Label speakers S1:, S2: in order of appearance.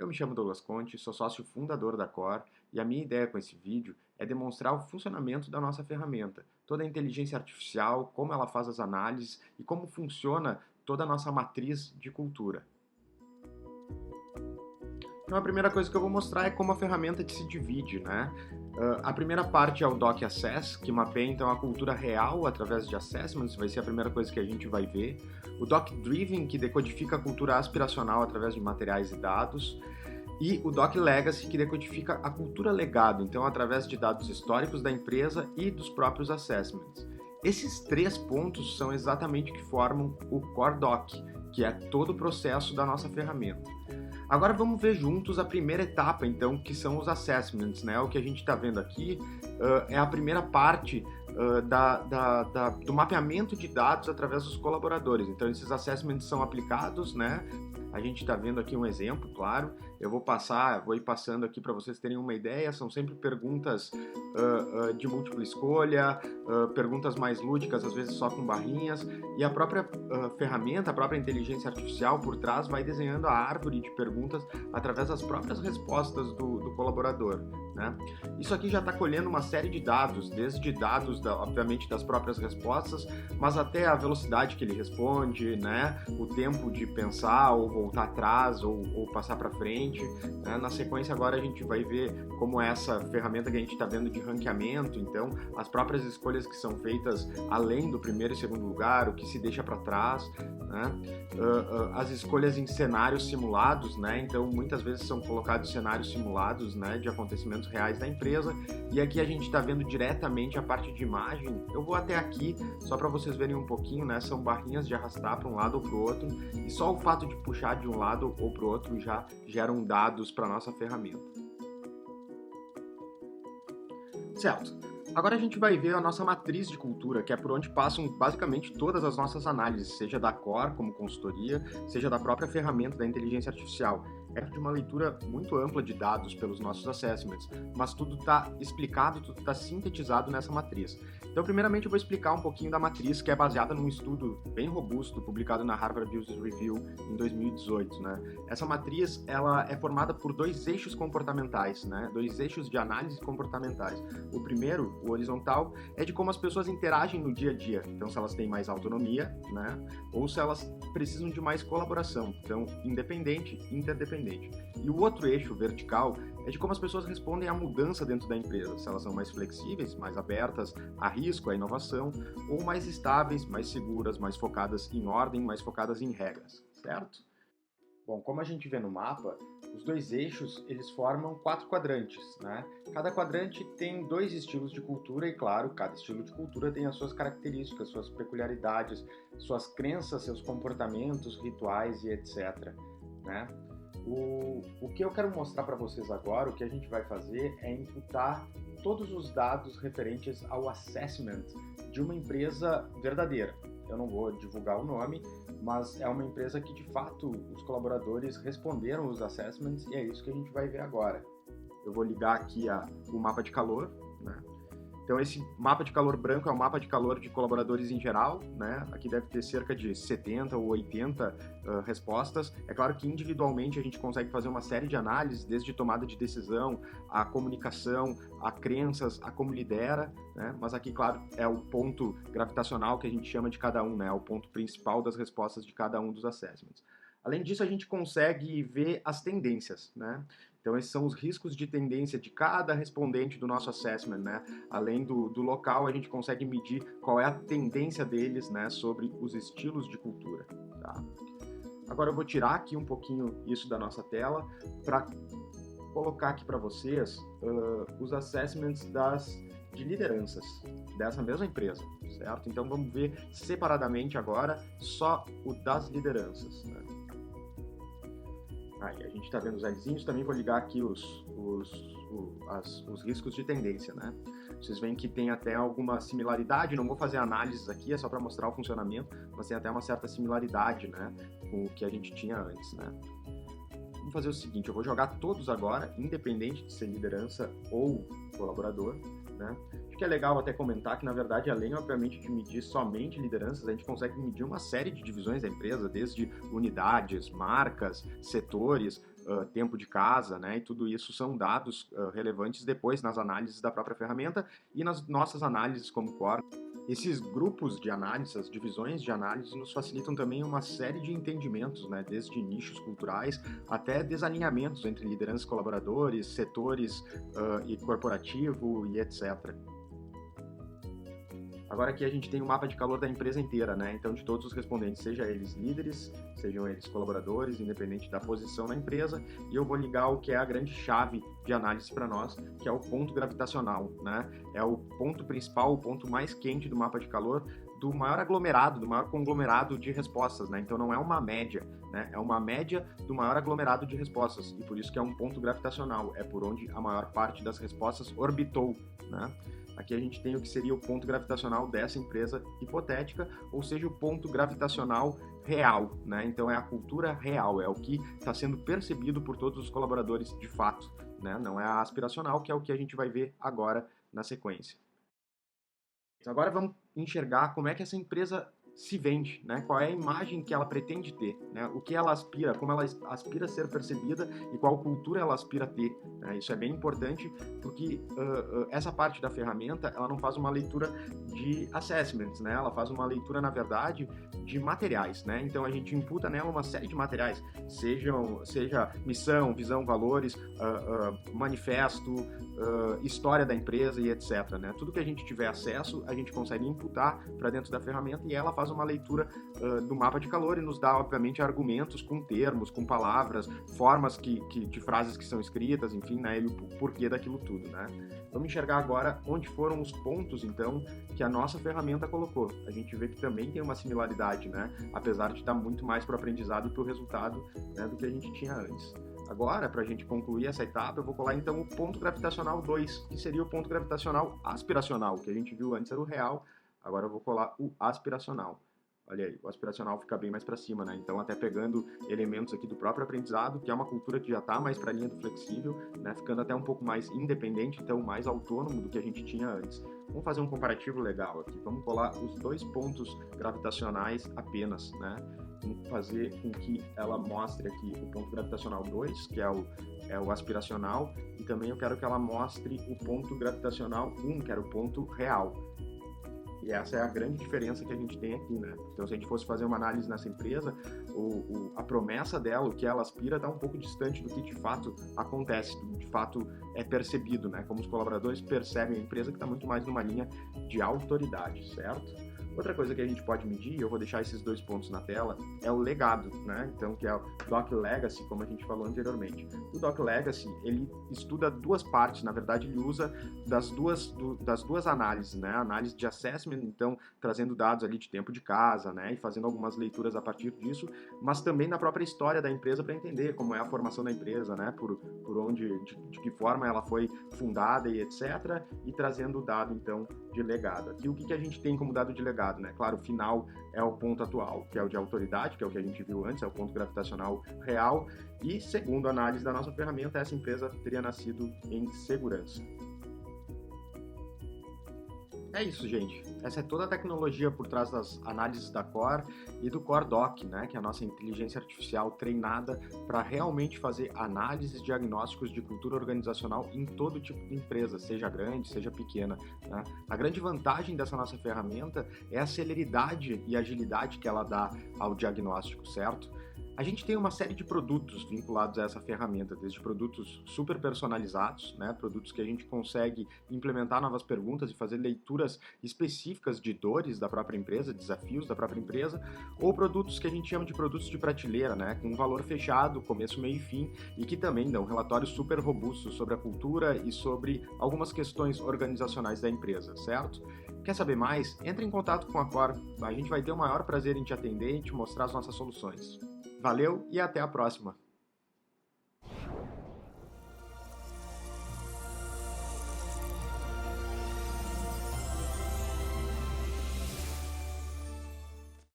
S1: Eu me chamo Douglas Conte, sou sócio fundador da Core e a minha ideia com esse vídeo é demonstrar o funcionamento da nossa ferramenta, toda a inteligência artificial, como ela faz as análises e como funciona toda a nossa matriz de cultura. Então a primeira coisa que eu vou mostrar é como a ferramenta se divide, né? A primeira parte é o Doc Assess, que mapeia então a cultura real através de assessments, vai ser a primeira coisa que a gente vai ver. O Doc Driven, que decodifica a cultura aspiracional através de materiais e dados. E o Doc Legacy, que decodifica a cultura legado, então através de dados históricos da empresa e dos próprios assessments. Esses três pontos são exatamente o que formam o Core Doc, que é todo o processo da nossa ferramenta. Agora vamos ver juntos a primeira etapa, então, que são os assessments, né? O que a gente está vendo aqui é a primeira parte do mapeamento de dados através dos colaboradores. Então, esses assessments são aplicados, né? A gente está vendo aqui um exemplo, claro. Eu vou ir passando aqui para vocês terem uma ideia. São sempre perguntas de múltipla escolha, perguntas mais lúdicas, às vezes só com barrinhas. E a própria ferramenta, a própria inteligência artificial por trás vai desenhando a árvore de perguntas através das próprias respostas do colaborador, né? Isso aqui já está colhendo uma série de dados, desde dados, obviamente, das próprias respostas, mas até a velocidade que ele responde, né? O tempo de pensar ou voltar atrás ou passar para frente, né? Na sequência agora a gente vai ver como essa ferramenta que a gente está vendo de ranqueamento, então as próprias escolhas que são feitas além do primeiro e segundo lugar, o que se deixa para trás, né? As escolhas em cenários simulados, né? Então muitas vezes são colocados cenários simulados, né, de acontecimentos reais da empresa, e aqui a gente está vendo diretamente a parte de imagem. Eu vou até aqui só para vocês verem um pouquinho, né? São barrinhas de arrastar para um lado ou para o outro, e só o fato de puxar de um lado ou para o outro já geram dados para nossa ferramenta. Certo. Agora a gente vai ver a nossa matriz de cultura, que é por onde passam basicamente todas as nossas análises, seja da Core como consultoria, seja da própria ferramenta da inteligência artificial. É de uma leitura muito ampla de dados pelos nossos assessments, mas tudo está explicado, tudo está sintetizado nessa matriz. Então, primeiramente, eu vou explicar um pouquinho da matriz, que é baseada num estudo bem robusto, publicado na Harvard Business Review em 2018, né? Essa matriz, ela é formada por dois eixos comportamentais, né? Dois eixos de análise comportamentais. O primeiro, o horizontal, é de como as pessoas interagem no dia a dia. Então, se elas têm mais autonomia, né? Ou se elas precisam de mais colaboração. Então, independente, interdependente. E o outro eixo vertical é de como as pessoas respondem à mudança dentro da empresa, se elas são mais flexíveis, mais abertas a risco, à inovação, ou mais estáveis, mais seguras, mais focadas em ordem, mais focadas em regras, certo? Bom, como a gente vê no mapa, os dois eixos, eles formam 4 quadrantes, né? Cada quadrante tem 2 estilos de cultura e, claro, cada estilo de cultura tem as suas características, suas peculiaridades, suas crenças, seus comportamentos, rituais e etc, né? O que eu quero mostrar para vocês agora, o que a gente vai fazer é imputar todos os dados referentes ao assessment de uma empresa verdadeira. Eu não vou divulgar o nome, mas é uma empresa que de fato os colaboradores responderam os assessments e é isso que a gente vai ver agora. Eu vou ligar aqui o mapa de calor, né? Então esse mapa de calor branco é o mapa de calor de colaboradores em geral, né? Aqui deve ter cerca de 70 ou 80 respostas. É claro que individualmente a gente consegue fazer uma série de análises, desde tomada de decisão, a comunicação, a crenças, a como lidera, né? Mas aqui, claro, é o ponto gravitacional que a gente chama de cada um, né? É o ponto principal das respostas de cada um dos assessments. Além disso, a gente consegue ver as tendências, né? Então, esses são os riscos de tendência de cada respondente do nosso assessment, né? Além do local, a gente consegue medir qual é a tendência deles, né, sobre os estilos de cultura, tá? Agora eu vou tirar aqui um pouquinho isso da nossa tela para colocar aqui para vocês os assessments de lideranças dessa mesma empresa, certo? Então, vamos ver separadamente agora só o das lideranças, né? Aí a gente está vendo os Lzinhos, também vou ligar aqui os riscos de tendência, né? Vocês veem que tem até alguma similaridade, não vou fazer análises aqui, é só para mostrar o funcionamento, mas tem até uma certa similaridade, né, com o que a gente tinha antes, né? Vamos fazer o seguinte, eu vou jogar todos agora, independente de ser liderança ou colaborador, né? Acho que é legal até comentar que, na verdade, além, obviamente, de medir somente lideranças, a gente consegue medir uma série de divisões da empresa, desde unidades, marcas, setores, tempo de casa, né? E tudo isso são dados relevantes depois nas análises da própria ferramenta e nas nossas análises como core. Esses grupos de análise, as divisões de análise, nos facilitam também uma série de entendimentos, né? Desde nichos culturais até desalinhamentos entre lideranças, colaboradores, setores e corporativo e etc. Agora aqui a gente tem o mapa de calor da empresa inteira, né? Então, de todos os respondentes, seja eles líderes, sejam eles colaboradores, independente da posição na empresa, e eu vou ligar o que é a grande chave de análise para nós, que é o ponto gravitacional, né? É o ponto principal, o ponto mais quente do mapa de calor do maior aglomerado, do maior conglomerado de respostas, né? Então não é uma média, né? É uma média do maior aglomerado de respostas, e por isso que é um ponto gravitacional, é por onde a maior parte das respostas orbitou, né? Aqui a gente tem o que seria o ponto gravitacional dessa empresa hipotética, ou seja, o ponto gravitacional real, né? Então é a cultura real, é o que está sendo percebido por todos os colaboradores de fato, né? Não é a aspiracional, que é o que a gente vai ver agora na sequência. Agora vamos enxergar como é que essa empresa se vende, né? Qual é a imagem que ela pretende ter, né? O que ela aspira, como ela aspira a ser percebida e qual cultura ela aspira a ter, né? Isso é bem importante porque essa parte da ferramenta ela não faz uma leitura de assessments, né? Ela faz uma leitura, na verdade, de materiais, né? Então a gente imputa nela uma série de materiais, seja missão, visão, valores, manifesto, história da empresa e etc, né? Tudo que a gente tiver acesso, a gente consegue imputar para dentro da ferramenta e ela faz uma leitura do mapa de calor e nos dá, obviamente, argumentos com termos, com palavras, formas de frases que são escritas, enfim, né? E o porquê daquilo tudo, né? Vamos enxergar agora onde foram os pontos, então, que a nossa ferramenta colocou. A gente vê que também tem uma similaridade, né? Apesar de estar muito mais para o aprendizado e para o resultado, né, do que a gente tinha antes. Agora, para a gente concluir essa etapa, eu vou colar então o ponto gravitacional 2, que seria o ponto gravitacional aspiracional, que a gente viu antes era o real, agora eu vou colar o aspiracional. Olha aí, o aspiracional fica bem mais para cima, né? Então, até pegando elementos aqui do próprio aprendizado, que é uma cultura que já está mais para a linha do flexível, né? Ficando até um pouco mais independente, então mais autônomo do que a gente tinha antes. Vamos fazer um comparativo legal aqui. Vamos colar os 2 pontos gravitacionais apenas, né? Vamos fazer com que ela mostre aqui o ponto gravitacional 2, que é o aspiracional, e também eu quero que ela mostre o ponto gravitacional 1, que era o ponto real. E essa é a grande diferença que a gente tem aqui, né? Então, se a gente fosse fazer uma análise nessa empresa, a promessa dela, o que ela aspira, está um pouco distante do que de fato acontece, de fato é percebido, né? Como os colaboradores percebem a empresa, que está muito mais numa linha de autoridade, certo? Outra coisa que a gente pode medir, eu vou deixar esses 2 pontos na tela, é o legado, né? Então, que é o Doc Legacy, como a gente falou anteriormente. O Doc Legacy, ele estuda 2 partes, na verdade ele usa das duas análises, né? A análise de assessment, então, trazendo dados ali de tempo de casa, né? E fazendo algumas leituras a partir disso, mas também na própria história da empresa para entender como é a formação da empresa, né? Por onde, de que forma ela foi fundada e etc. E trazendo o dado, então, de legado. Aqui, o que a gente tem como dado de legado? Né? Claro, o final é o ponto atual, que é o de autoridade, que é o que a gente viu antes, é o ponto gravitacional real, e segundo a análise da nossa ferramenta, essa empresa teria nascido em segurança. É isso, gente. Essa é toda a tecnologia por trás das análises da Core e do Core Doc, né, que é a nossa inteligência artificial treinada para realmente fazer análises diagnósticos de cultura organizacional em todo tipo de empresa, seja grande, seja pequena, né? A grande vantagem dessa nossa ferramenta é a celeridade e agilidade que ela dá ao diagnóstico, certo? A gente tem uma série de produtos vinculados a essa ferramenta, desde produtos super personalizados, né, produtos que a gente consegue implementar novas perguntas e fazer leituras específicas de dores da própria empresa, desafios da própria empresa, ou produtos que a gente chama de produtos de prateleira, né, com um valor fechado, começo, meio e fim, e que também dão relatórios super robustos sobre a cultura e sobre algumas questões organizacionais da empresa, certo? Quer saber mais? Entre em contato com a Core, a gente vai ter o maior prazer em te atender e te mostrar as nossas soluções. Valeu e até a próxima!